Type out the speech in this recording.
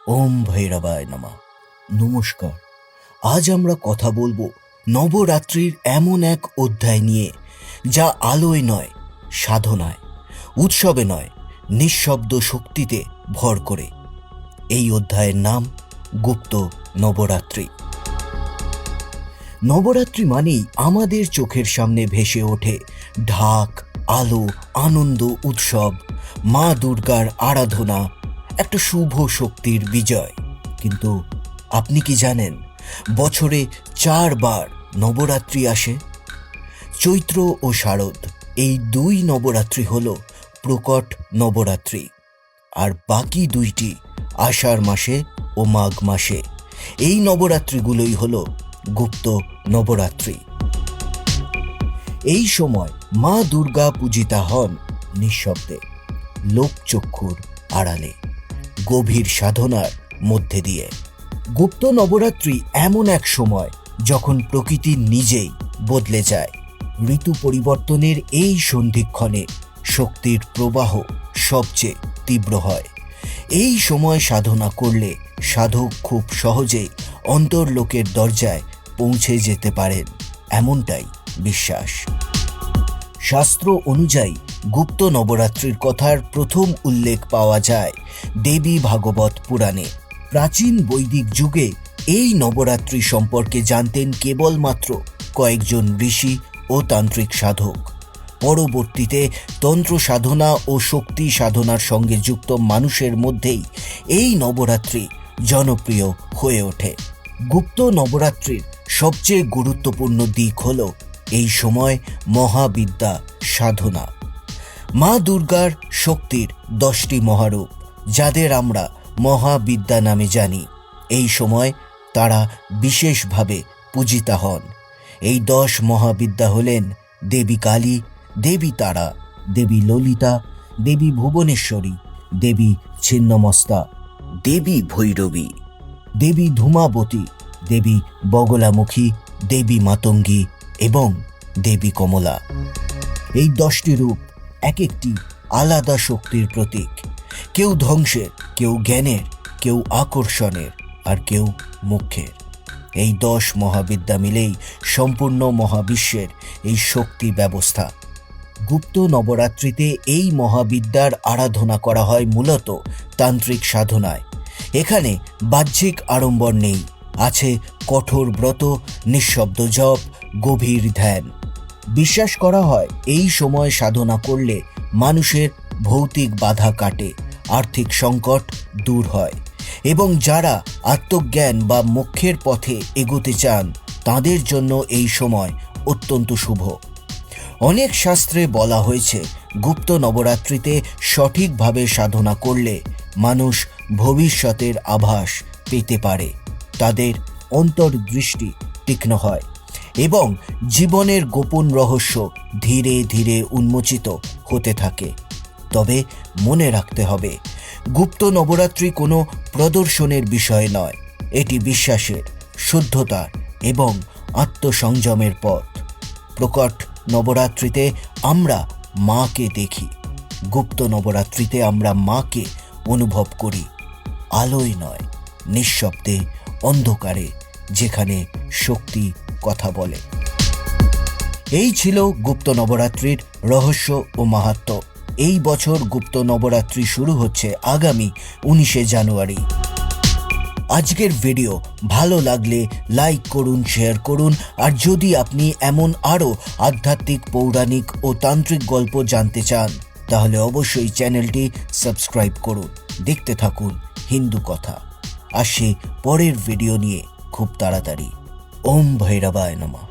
ওম ভৈরবায় নমঃ। নমস্কার। আজ আমরা কথা বলবো নবরাত্রির এমন এক অধ্যায় নিয়ে, যা আলোয় নয়, সাধনায়, উৎসবে নয়, নিঃশব্দ শক্তিতে ভর করে। এই অধ্যায়ের নাম গুপ্ত নবরাত্রি। নবরাত্রি মানেই আমাদের চোখের সামনে ভেসে ওঠে ঢাক, আলো, আনন্দ, উৎসব, মা দুর্গার আরাধনা, একটা শুভ শক্তির বিজয়। কিন্তু আপনি কি জানেন, বছরে 4 বার নবরাত্রি আসে? চৈত্র ও শারদ, এই 2 নবরাত্রি হল প্রকট নবরাত্রি, আর বাকি 2টি আষাঢ় মাসে ও মাঘ মাসে। এই নবরাত্রিগুলোই হল গুপ্ত নবরাত্রি। এই সময় মা দুর্গা পূজিতা হন নিঃশব্দে, লোকচক্ষুর আড়ালে, গভীর সাধনার মধ্যে দিয়ে। গুপ্ত নবরাত্রি এমন এক সময় যখন প্রকৃতি নিজেই বদলে যায়। ঋতু পরিবর্তনের এই সন্ধিক্ষণে শক্তির প্রবাহ সবচেয়ে তীব্র হয়। এই সময় সাধনা করলে সাধক খুব সহজেই অন্তর্লোকের দরজায় পৌঁছে যেতে পারেন, এমনটাই বিশ্বাস। শাস্ত্র অনুযায়ী গুপ্ত নবরাত্রির কথার প্রথম উল্লেখ পাওয়া যায় দেবী ভাগবত পুরাণে। প্রাচীন বৈদিক যুগে এই নবরাত্রি সম্পর্কে জানতেন কেবলমাত্র কয়েকজন ঋষি ও তান্ত্রিক সাধক। পরবর্তীতে তন্ত্র সাধনা ও শক্তি সাধনার সঙ্গে যুক্ত মানুষের মধ্যেই এই নবরাত্রি জনপ্রিয় হয়ে ওঠে। গুপ্ত নবরাত্রির সবচেয়ে গুরুত্বপূর্ণ দিক হল এই সময় মহাবিদ্যা সাধনা। মা দুর্গার শক্তির 10টি মহারূপ, যাদের আমরা মহাবিদ্যা নামে জানি, এই সময় তারা বিশেষভাবে পূজিতা হন। এই 10 মহাবিদ্যা হলেন দেবী কালী, দেবী তারা, দেবী ললিতা, দেবী ভুবনেশ্বরী, দেবী ছিন্নমস্তা, দেবী ভৈরবী, দেবী ধূমাবতী, দেবী বগলামুখী, দেবী মাতঙ্গী এবং দেবী কমলা। এই 10টি রূপ এক একটি আলাদা শক্তির প্রতীক। কেউ ধ্বংসের, কেউ জ্ঞানের, কেউ আকর্ষণের, আর কেউ মোক্ষের। এই 10 মহাবিদ্যা মিলেই সম্পূর্ণ মহাবিশ্বের এই শক্তি ব্যবস্থা। গুপ্ত নবরাত্রিতে এই মহাবিদ্যার আরাধনা করা হয় মূলত তান্ত্রিক সাধনায়। এখানে বাহ্যিক আড়ম্বর নেই, আছে কঠোর ব্রত, নিঃশব্দ জপ, গভীর ধ্যান। বিশ্বাস করা হয় এই সময় সাধনা করলে মানুষের ভৌতিক বাধা কাটে, আর্থিক সংকট দূর হয় এবং যারা আত্মজ্ঞান বা মোক্ষের পথে এগোতে চান তাদের জন্য এই সময় অত্যন্ত শুভ। অনেক শাস্ত্রে বলা হয়েছে গুপ্ত নবরাত্রিতে সঠিকভাবে সাধনা করলে মানুষ ভবিষ্যতের আভাস পেতে পারে, তাদের অন্তর্দৃষ্টি তীক্ষ্ণ হয় এবং জীবনের গোপন রহস্য ধীরে ধীরে উন্মোচিত হতে থাকে। তবে মনে রাখতে হবে, গুপ্ত নবরাত্রি কোনো প্রদর্শনের বিষয় নয়, এটি বিশ্বাসের, শুদ্ধতার এবং আত্মসংযমের পথ। প্রকট নবরাত্রিতে আমরা মাকে দেখি, গুপ্ত নবরাত্রিতে আমরা মাকে অনুভব করি, আলোয় নয়, নিঃশব্দে, অন্ধকারে, যেখানে শক্তি কথা বলে। এই ছিল গুপ্ত নবরাত্রির রহস্য ও মাহাত্ম্য। এই বছর গুপ্ত নবরাত্রি শুরু হচ্ছে আগামী 19শে জানুয়ারি। আজকের ভিডিও ভালো লাগলে লাইক করুন, শেয়ার করুন, আর যদি আপনি এমন আরও আধ্যাত্মিক, পৌরাণিক ও তান্ত্রিক গল্প জানতে চান তাহলে অবশ্যই চ্যানেলটি সাবস্ক্রাইব করুন। দেখতে থাকুন হিন্দু কথা। আসছি পরের ভিডিও নিয়ে খুব তাড়াতাড়ি। ওম ভৈরবায় নমঃ।